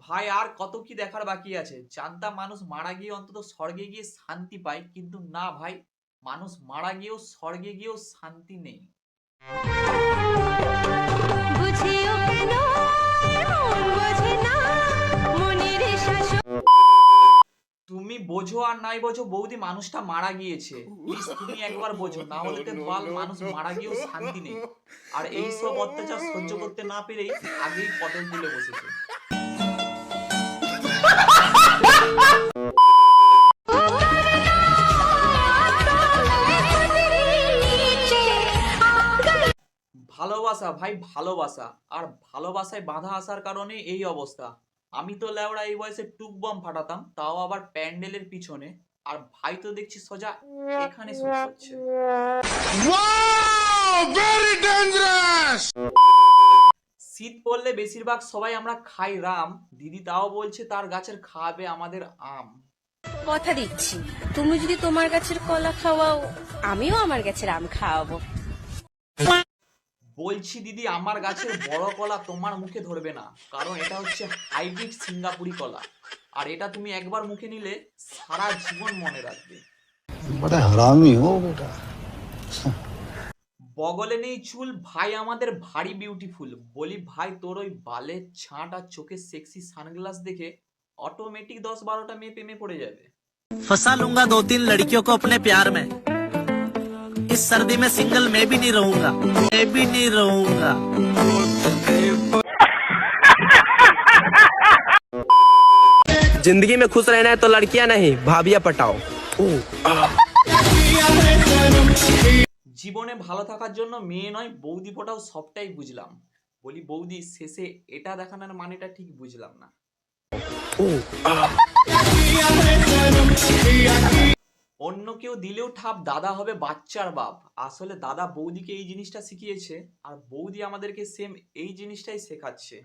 ভাই আর কত কি দেখার বাকি আছে। জানতাম মানুষ মারা গিয়ে অন্তত স্বর্গে গিয়ে শান্তি পায়, কিন্তু না ভাই, মানুষ মারা গিয়েও স্বর্গে গিয়েও শান্তি নেই। বুঝিও কেন মন বোঝে না মনের শাসন। তুমি বোঝো আর নাই বোঝো বৌদি, মানুষটা মারা গিয়েছে। প্লিজ তুমি একবার বোঝো, না হলে তো বাল মানুষ মারা গিয়েও শান্তি নেই। আর এইসব অত্যাচার সহ্য করতে না পেরেই আগেই পটল তুলে বসেছে। ভালোবাসা ভাই, ভালোবাসা। আর ভালোবাসায় বাধা আসার কারণে এই অবস্থা। আমি তো লেওড়া এই বয়সে টুক বম ফাটাতাম, তাও আবার প্যান্ডেলের পিছনে। আর ভাই তো দেখছি সোজা এখানে শুট করছে। শীত পড়লে বেশিরভাগ সবাই আমরা খাই রাম, দিদি তাও বলছে তার গাছের খাওয়াবে আমাদের আম। কথা দিচ্ছি, তুমি যদি তোমার গাছের কলা খাওয়াও, আমিও আমার গাছের আম খাওয়াবো। বলছি দিদি, আমার গাছের বড় কলা তোমার মুখে ধরবে না, কারণ এটা হচ্ছে হাইব্রিড সিঙ্গাপুরি কলা। আর এটা তুমি একবার মুখে নিলে সারা জীবন মনে রাখবে। बड़ा हरामी हो बेटा। বগলে নেই চুল, ভাই আমাদের ভারী বিউটিফুল। বলি ভাই, তোর ওই বালের ছাঁট আর চোখের সেক্সি সানগ্লাস দেখে অটোমেটিক 10-12টা মেয়ে প্রেমে পড়ে যাবে। फंसा लूंगा 2-3 लड़कियों को अपने प्यार में। इस सर्दी में सिंगल मैं भी नहीं रहूंगा, मैं भी नहीं रहूंगा। जिंदगी में खुश रहना है तो लड़कियां नहीं भाभियां पटाओ। জীবনে ভালো থাকার জন্য মেয়ে নয় বৌদি পটাও, সবটাই বুঝলাম। বলি বৌদি, শেষে এটা দেখানোর মানেটা ঠিক বুঝলাম না। অন্য কেউ দিলেও ঠাপ দাদা হবে বাচ্চার বাপ। আসলে দাদা বৌদিকে এই জিনিসটা শিখিয়েছে, আর বৌদি আমাদেরকে সেম এই জিনিসটাই শেখাচ্ছে।